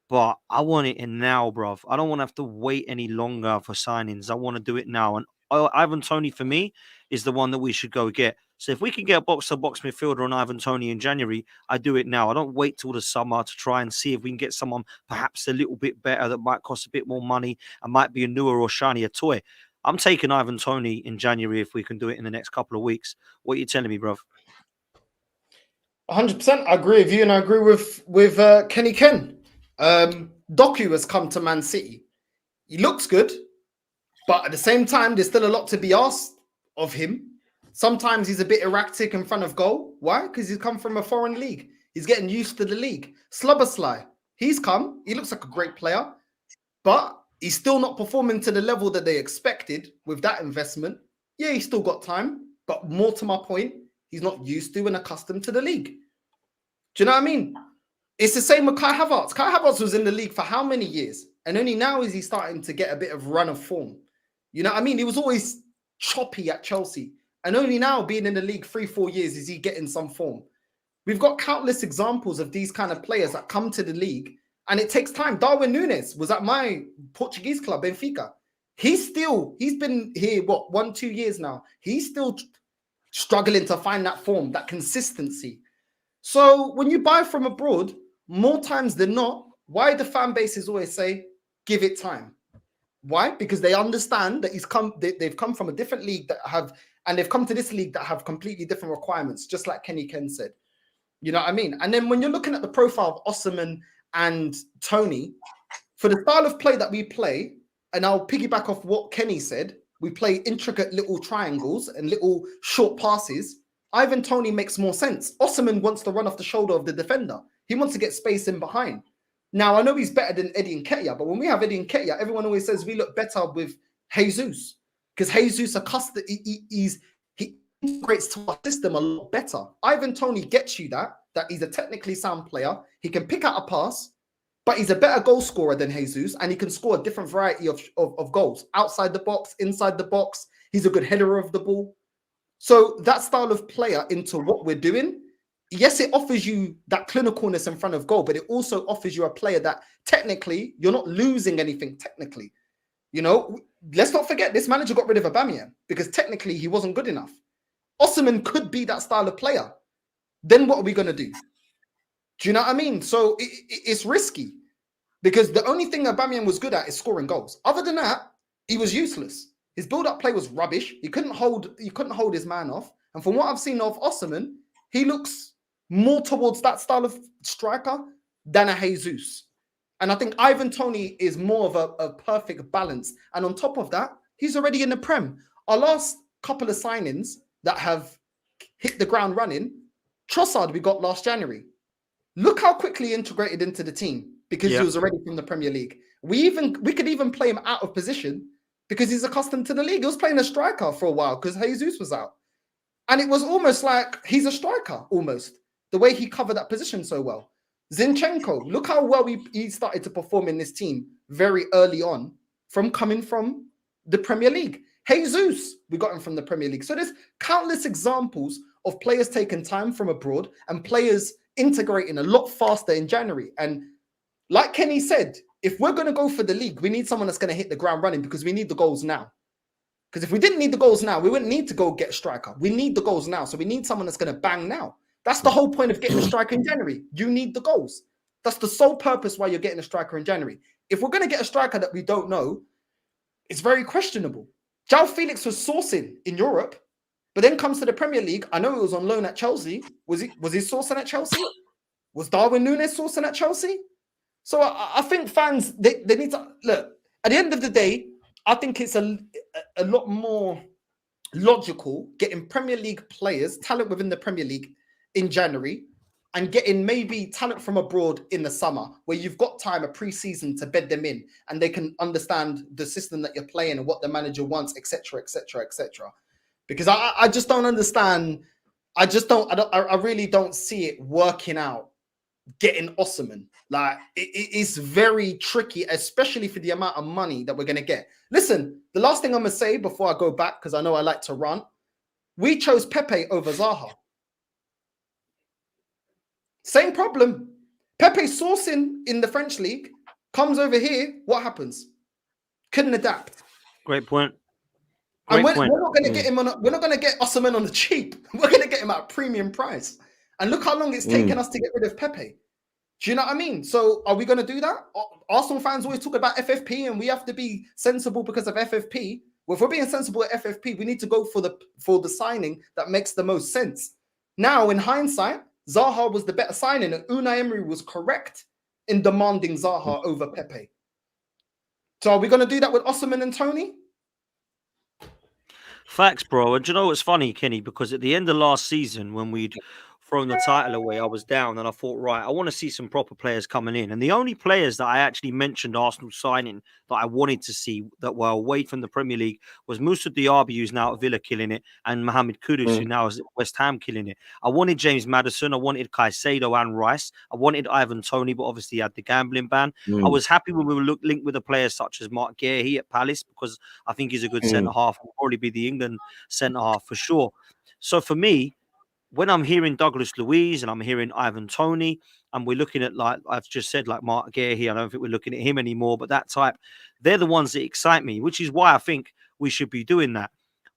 But I want it in now, bruv. I don't want to have to wait any longer for signings. I want to do it now. And Ivan Toney, for me, is the one that we should go get. So if we can get a box-to-box midfielder on Ivan Toney in January, I do it now. I don't wait till the summer to try and see if we can get someone perhaps a little bit better that might cost a bit more money and might be a newer or shinier toy. I'm taking Ivan Toney in January if we can do it in the next couple of weeks. What are you telling me, bruv? 100%. I agree with you, and I agree with Kenny Ken. Doku has come to Man City. He looks good, but at the same time, there's still a lot to be asked of him. Sometimes he's a bit erratic in front of goal. Why? Because he's come from a foreign league. He's getting used to the league. Slobberslai, he's come. He looks like a great player, but he's still not performing to the level that they expected with that investment. Yeah, he's still got time, but more to my point, he's not used to and accustomed to the league. Do you know what I mean? It's the same with Kai Havertz. Kai Havertz was in the league for how many years? And only now is he starting to get a bit of run of form. You know what I mean? He was always choppy at Chelsea. And only now, being in the league 3-4 years, is he getting some form. We've got countless examples of these kind of players that come to the league, and it takes time. Darwin Núñez was at my Portuguese club, Benfica. He's been here, 1-2 years now. He's still struggling to find that form, that consistency. So when you buy from abroad, more times than not, why the fan bases always say, give it time. Why? Because they understand that they've come from a different league and they've come to this league that have completely different requirements, just like Kenny Ken said. You know what I mean? And then when you're looking at the profile of Osimhen and Toney, for the style of play that we play, and I'll piggyback off what Kenny said, we play intricate little triangles and little short passes. Ivan Toney makes more sense. Osimhen wants to run off the shoulder of the defender. He wants to get space in behind. Now, I know he's better than Eddie Nketiah, but when we have Eddie Nketiah, everyone always says we look better with Jesus, because Jesus he integrates to our system a lot better. Ivan Toney gets you that he's a technically sound player. He can pick out a pass, but he's a better goal scorer than Jesus, and he can score a different variety of goals. Outside the box, inside the box. He's a good header of the ball. So that style of player into what we're doing, yes, it offers you that clinicalness in front of goal, but it also offers you a player that technically you're not losing anything technically. You know, let's not forget this manager got rid of Aubameyang because technically he wasn't good enough. Osimhen could be that style of player. Then what are we going to do? Do you know what I mean? So it's risky because the only thing Aubameyang was good at is scoring goals. Other than that, he was useless. His build-up play was rubbish. He couldn't hold his man off. And from what I've seen of Osimhen, he looks more towards that style of striker than a Jesus. And I think Ivan Toney is more of a perfect balance. And on top of that, he's already in the Prem. Our last couple of signings that have hit the ground running, Trossard we got last January. Look how quickly he integrated into the team because he was already from the Premier League. We could even play him out of position because he's accustomed to the league. He was playing a striker for a while because Jesus was out. And it was almost like he's a striker, almost, the way he covered that position so well. Zinchenko, look how well he started to perform in this team very early on from coming from the Premier League. Jesus, we got him from the Premier League. So there's countless examples of players taking time from abroad and players integrating a lot faster in January. And like Kenny said, if we're going to go for the league, we need someone that's going to hit the ground running because we need the goals now. Because if we didn't need the goals now, we wouldn't need to go get a striker. We need the goals now. So we need someone that's going to bang now. That's the whole point of getting a striker in January. You need the goals. That's the sole purpose why you're getting a striker in January. If we're going to get a striker that we don't know, it's very questionable. João Felix was sourcing in Europe, but then comes to the Premier League. I know he was on loan at Chelsea. Was he sourcing at Chelsea? Was Darwin Núñez sourcing at Chelsea? So I think fans, they need to look. At the end of the day, I think it's a lot more logical getting Premier League players, talent within the Premier League in January, and getting maybe talent from abroad in the summer where you've got time, a pre-season to bed them in and they can understand the system that you're playing and what the manager wants, etc., etc., etc. Because I just don't understand. I really don't see it working out getting Osimhen. Like it's very tricky, especially for the amount of money that we're going to get. Listen, the last thing I'm going to say before I go back, because I know I like to rant, we chose Pepe over Zaha. Same problem. Pepe sourcing in the French league comes over here. What happens? Couldn't adapt. Great point. And we're not going to get him on. We're not going to get Osimhen on the cheap. We're going to get him at a premium price. And look how long it's taken us to get rid of Pepe. Do you know what I mean? So are we going to do that? Arsenal fans always talk about FFP, and we have to be sensible because of FFP. Well, if we're being sensible at FFP, we need to go for the signing that makes the most sense. Now, in hindsight, Zaha was the better signing, and Unai Emery was correct in demanding Zaha over Pepe. So are we going to do that with Osimhen and Toney? Facts, bro. And do you know what's funny, Kenny? Because at the end of last season, when we'd thrown the title away, I was down and I thought, right, I want to see some proper players coming in. And the only players that I actually mentioned Arsenal signing that I wanted to see that were away from the Premier League was Moussa Diaby, who's now at Villa killing it, and Mohamed Kudus, who now is at West Ham killing it. I wanted James Maddison. I wanted Caicedo and Rice. I wanted Ivan Toney, but obviously he had the gambling ban. I was happy when we were linked with the players such as Mark Guehi at Palace because I think he's a good centre-half. Will probably be the England centre-half for sure. So for me, when I'm hearing Douglas Luiz and I'm hearing Ivan Toney, and we're looking at, like I've just said, like Mark Guehi, I don't think we're looking at him anymore, but that type, they're the ones that excite me, which is why I think we should be doing that.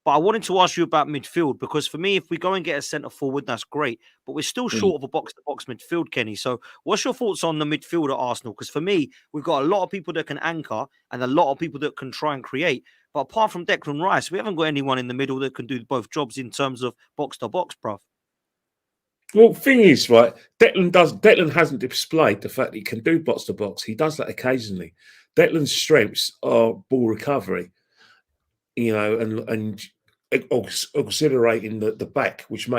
But I wanted to ask you about midfield, because for me, if we go and get a centre forward, that's great. But we're still short of a box-to-box midfield, Kenny. So what's your thoughts on the midfield at Arsenal? Because for me, we've got a lot of people that can anchor and a lot of people that can try and create. But apart from Declan Rice, we haven't got anyone in the middle that can do both jobs in terms of box-to-box, bruv. Well, the thing is, right, Declan hasn't displayed the fact that he can do box to box. He does that occasionally. Declan's strengths are ball recovery, you know, and auxiliating the back, which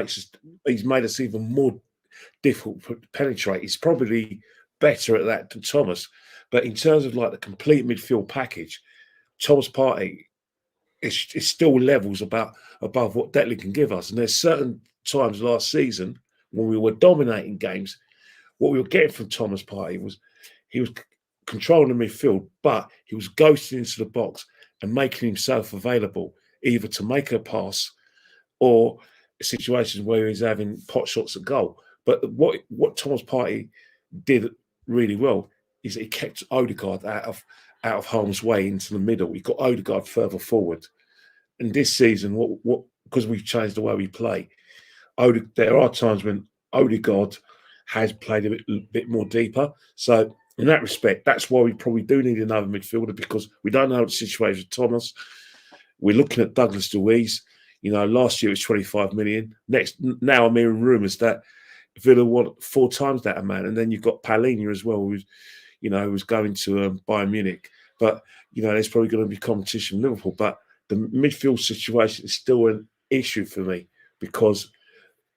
he's made us even more difficult to penetrate. He's probably better at that than Thomas. But in terms of like the complete midfield package, Thomas Partey is still levels above what Declan can give us. And there's certain times last season when we were dominating games, what we were getting from Thomas Partey was he was controlling the midfield, but he was ghosting into the box and making himself available either to make a pass or situations where he's having pot shots at goal. But what Thomas Partey did really well is he kept Odegaard out of harm's way into the middle. He got Odegaard further forward. And this season, what because we've changed the way we play, there are times when Odegaard has played a bit more deeper. So in that respect, that's why we probably do need another midfielder, because we don't know the situation with Thomas. We're looking at Douglas Luiz. Last year it was 25 million. Now I'm hearing rumours that Villa want 4 times that amount, and then you've got Palhinha as well, who's going to Bayern Munich. But there's probably going to be competition with Liverpool. But the midfield situation is still an issue for me because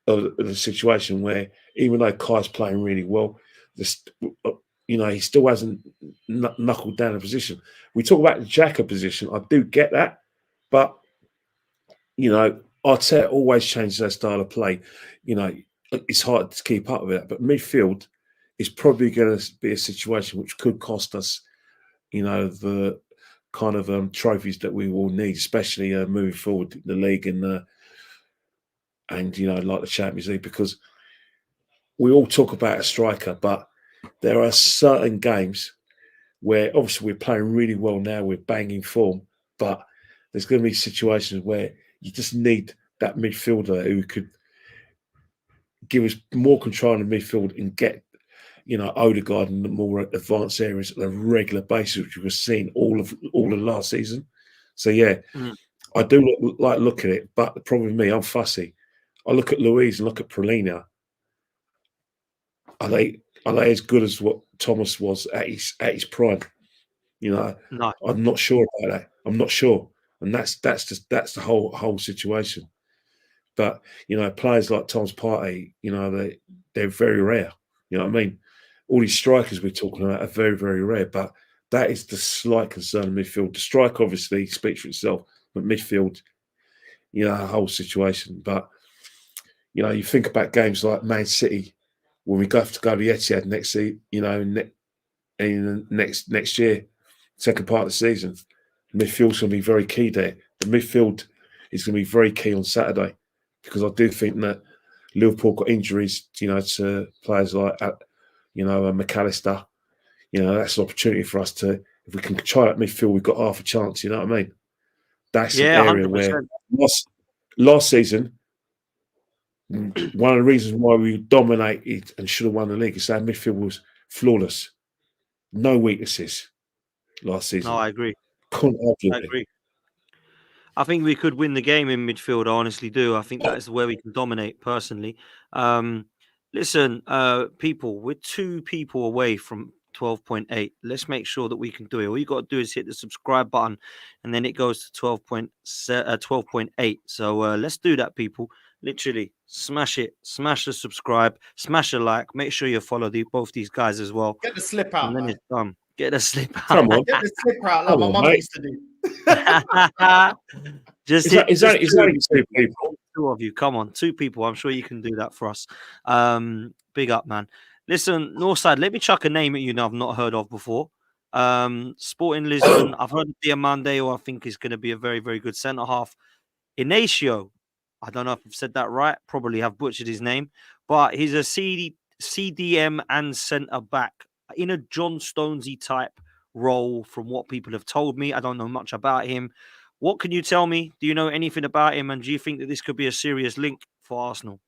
of the situation where, even though Kai's playing really well, he still hasn't knuckled down a position. We talk about the Xhaka position. I do get that, but Arteta always changes their style of play. It's hard to keep up with that. But midfield is probably going to be a situation which could cost us, the kind of trophies that we will need, especially moving forward in the league and like the Champions League, because we all talk about a striker, but there are certain games where obviously we're playing really well now, we're banging form, but there's going to be situations where you just need that midfielder who could give us more control in the midfield and get Odegaard in the more advanced areas on a regular basis, which we were seeing all of last season. So I do look at it, but the problem with me, I'm fussy. I look at Luiz and look at Palhinha. Are they as good as what Thomas was at his prime? No. I'm not sure about that. I'm not sure, and that's the whole situation. But players like Thomas Partey, they're very rare. You know what I mean? All these strikers we're talking about are very, very rare. But that is the slight concern in midfield. The strike obviously speaks for itself, but midfield, the whole situation. But you think about games like Man City when we have to go to the Etihad next next year, second part of the season. Midfield's going to be very key there. The midfield is going to be very key on Saturday, because I do think that Liverpool got injuries, to players like, McAllister. That's an opportunity for us to, if we can try that midfield, we've got half a chance. You know what I mean? That's an area 100%. Where last season, one of the reasons why we dominated and should have won the league is our midfield was flawless. No weaknesses last season. No, I agree. Couldn't argue. I agree. I think we could win the game in midfield. I honestly do. I think that is where we can dominate personally. Listen, people, we're 2 people away from 12.8. Let's make sure that we can do it. All you got to do is hit the subscribe button, and then it goes to 12.8. So let's do that, people. Literally, smash it. Smash the subscribe. Smash a like. Make sure you follow both these guys as well. Get the slip out, and then man. It's done. Get the slip out. Come on. Get the slip out like my mum used to do. Just is that 2 people? 2 of you. Come on, 2 people. I'm sure you can do that for us. Big up, man. Listen, Northside, let me chuck a name at you now I've not heard of before. Sporting Lisbon. I've heard of Diamandeo. I think is going to be a very, very good centre half. Inacio. I don't know if I've said that right. Probably have butchered his name, but he's a CDM and centre back in a John Stonesy type role. From what people have told me, I don't know much about him. What can you tell me? Do you know anything about him? And do you think that this could be a serious link for Arsenal?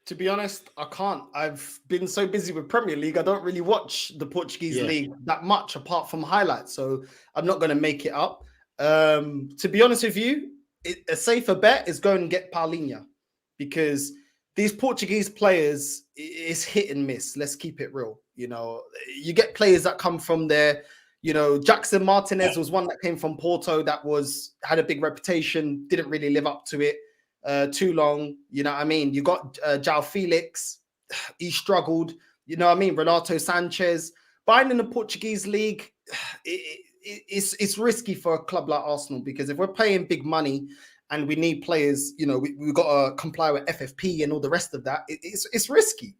To be honest, I can't. I've been so busy with Premier League, I don't really watch the Portuguese league that much apart from highlights. So I'm not going to make it up. To be honest with you, a safer bet is going and get Palhinha, because these Portuguese players is hit and miss. Let's keep it real. You get players that come from there. Jackson Martinez was one that came from Porto that had a big reputation, didn't really live up to it too long. You know what I mean? You got João Felix, he struggled. You know what I mean? Renato Sanchez. Buying in the Portuguese league, it's risky for a club like Arsenal, because if we're paying big money and we need players, we've got to comply with FFP and all the rest of that. It's risky.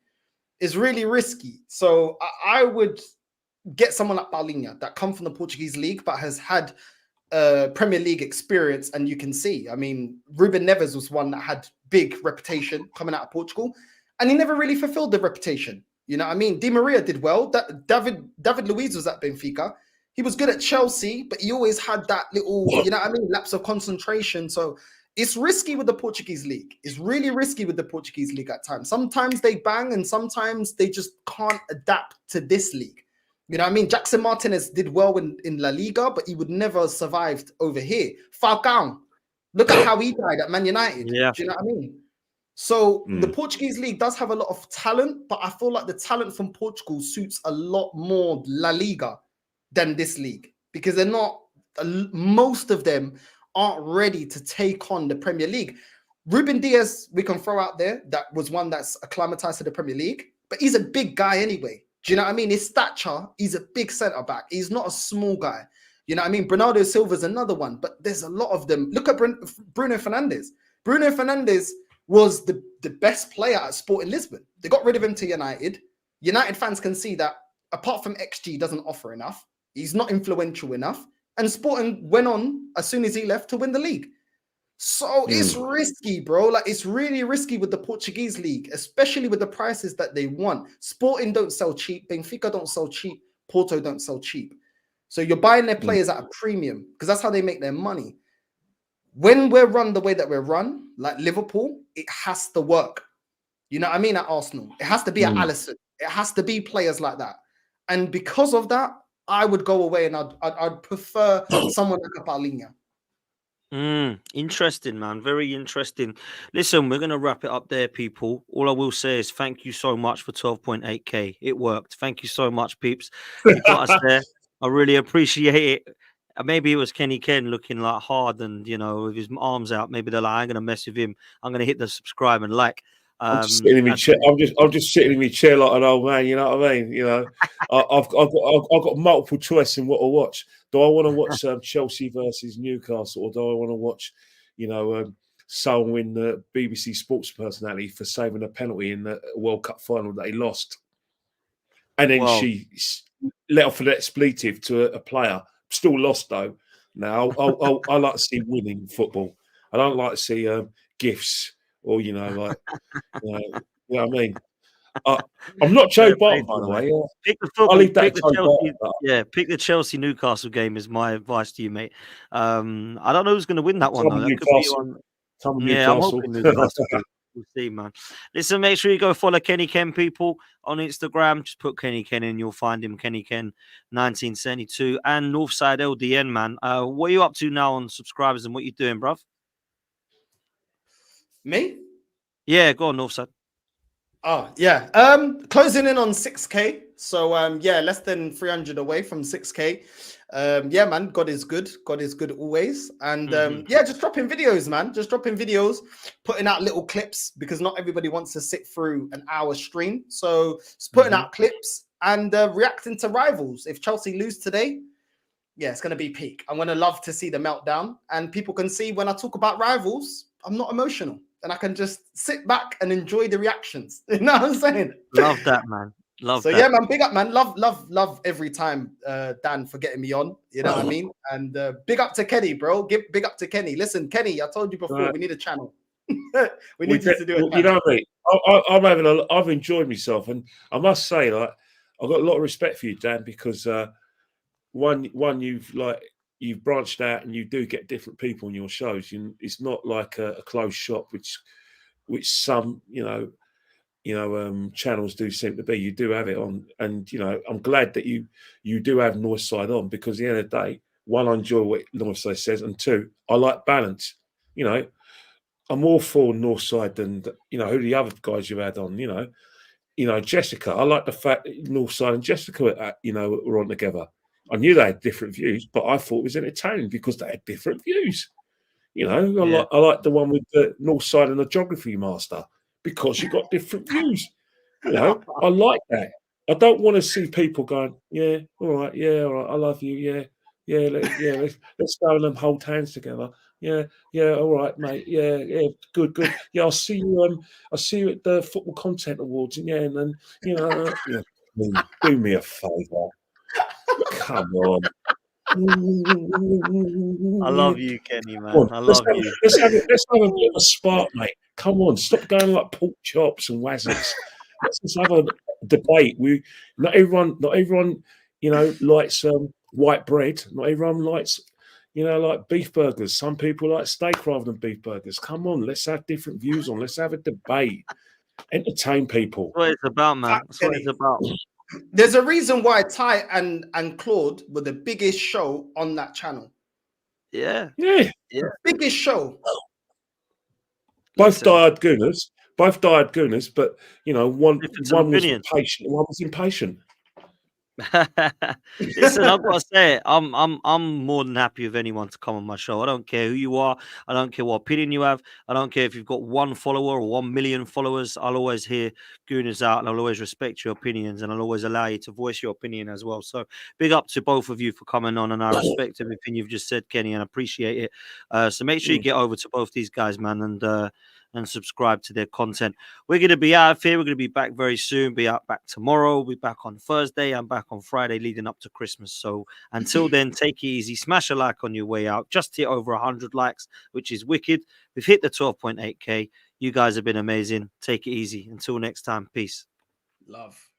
It's really risky. So I would get someone like Palhinha that come from the Portuguese league, but has had Premier League experience, and you can see, I mean, Ruben Neves was one that had big reputation coming out of Portugal, and he never really fulfilled the reputation. You know what I mean? Di Maria did well. David Luiz was at Benfica. He was good at Chelsea, but he always had that little, you know what I mean, lapse of concentration. So it's risky with the Portuguese league. It's really risky with the Portuguese league at times. Sometimes they bang, and sometimes they just can't adapt to this league. You know what I mean? Jackson Martinez did well in La Liga, but he would never have survived over here. Falcao, look at how he died at Man United. Yeah. Do you know what I mean? So the Portuguese league does have a lot of talent, but I feel like the talent from Portugal suits a lot more La Liga than this league, because they're not, most of them aren't ready to take on the Premier League. Ruben Diaz, we can throw out there. That was one that's acclimatized to the Premier League, but he's a big guy anyway. Do you know what I mean? His stature, he's a big centre back. He's not a small guy. You know what I mean? Bernardo Silva's another one, but there's a lot of them. Look at Bruno Fernandes. Bruno Fernandes was the best player at Sporting Lisbon. They got rid of him to United. United fans can see that apart from XG, doesn't offer enough. He's not influential enough. And Sporting went on, as soon as he left, to win the league. So it's risky, bro. Like, it's really risky with the Portuguese league, especially with the prices that they want. Sporting don't sell cheap. Benfica don't sell cheap. Porto don't sell cheap. So you're buying their players at a premium, because that's how they make their money. When we're run the way that we're run, like Liverpool, it has to work. You know what I mean? At Arsenal, it has to be at Alisson. It has to be players like that. And because of that, I would go away, and I'd prefer someone like a Paulinho. Interesting, man. Very interesting. Listen, we're going to wrap it up there, people. All I will say is thank you so much for 12.8k. It worked. Thank you so much, peeps. You got us there. I really appreciate it. Maybe it was Kenny Ken looking like hard and, you know, with his arms out. Maybe they're like, I'm going to mess with him. I'm going to hit the subscribe and like. I'm just sitting in my chair. I'm just sitting in my chair like an old man. You know what I mean? You know, I've got multiple choice in what to watch. Do I want to watch Chelsea versus Newcastle, or do I want to watch, you know, someone win the BBC Sports personality for saving a penalty in the World Cup final that he lost, and then she let off an expletive to a player, still lost though. Now I like to see winning football. I don't like to see gifts. Or, you know, like, you know what I mean? I'm not Joe Barton, by the way. Pick the football. Pick the Chelsea Newcastle game is my advice to you, mate. I don't know who's going to win that one, though. That could be on. I'm hoping Newcastle. We'll see, man. Listen, make sure you go follow Kenny Ken, people, on Instagram. Just put Kenny Ken in, you'll find him, Kenny Ken 1972, and Northside LDN, man. What are you up to now on subscribers, and what you doing, bruv? Me? Yeah, go on, Northside. Oh, yeah. Closing in on 6K. So, less than 300 away from 6K. Yeah, man, God is good. God is good always. And just dropping videos, man. Just dropping videos, putting out little clips, because not everybody wants to sit through an hour stream. So, just putting out clips and reacting to rivals. If Chelsea lose today, yeah, it's going to be peak. I'm going to love to see the meltdown. And people can see when I talk about rivals, I'm not emotional. And I can just sit back and enjoy the reactions. You know what I'm saying? Love that, man. Love that. So, yeah, man, big up, man. Love every time, Dan, for getting me on. You know what I mean? And big up to Kenny, bro. Big up to Kenny. Listen, Kenny, I told you before, we need a channel. we need to do it. You know what I mean? I've enjoyed myself. And I must say, like, I've got a lot of respect for you, Dan, because one, you've branched out and you do get different people on your shows. It's not like a closed shop, which some, channels do seem to be. You do have it on, and, you know, I'm glad that you do have Northside on, because at the end of the day, one, I enjoy what Northside says, and two, I like balance. You know, I'm more for Northside than, you know, who the other guys you've had on, you know, Jessica. I like the fact that Northside and Jessica, were on together. I knew they had different views, but I thought it was entertaining because they had different views. You know, I like the one with the Northside and the geography master, because you got different views. You know, I like that. I don't want to see people going, yeah, all right, I love you, let's go and hold hands together. Yeah, all right, mate. Yeah, good. Yeah, I'll see you at the Football Content Awards, and then do me a favour. Come on. I love you, Kenny, Come man. on, I love you. let's have a bit of a spark, mate. Come on, stop going like pork chops and wazzers. Let's just have a debate. Not everyone, likes white bread. Not everyone likes, like beef burgers. Some people like steak rather than beef burgers. Come on, let's have different views on. Let's have a debate. Entertain people. That's what it's about, man. That's what it's about. There's a reason why Ty and Claude were the biggest show on that channel. Yeah. Biggest show. Both diehard Gooners, but one was patient, one was impatient. Listen, I've got to say it. I'm more than happy with anyone to come on my show. I don't care who you are. I don't care what opinion you have. I don't care if you've got 1 follower or 1 million followers. I'll always hear Gooners out, and I'll always respect your opinions, and I'll always allow you to voice your opinion as well. So big up to both of you for coming on, and I respect everything you've just said, Kenny, and appreciate it. So make sure you get over to both these guys, man, and subscribe to their content. We're going to be out of here. We're going to be back very soon. Be out back tomorrow. We'll be back on Thursday. I'm back on Friday leading up to Christmas. So until then, take it easy. Smash a like on your way out. Just hit over 100 likes, which is wicked. We've hit the 12.8K. You guys have been amazing. Take it easy. Until next time. Peace. Love.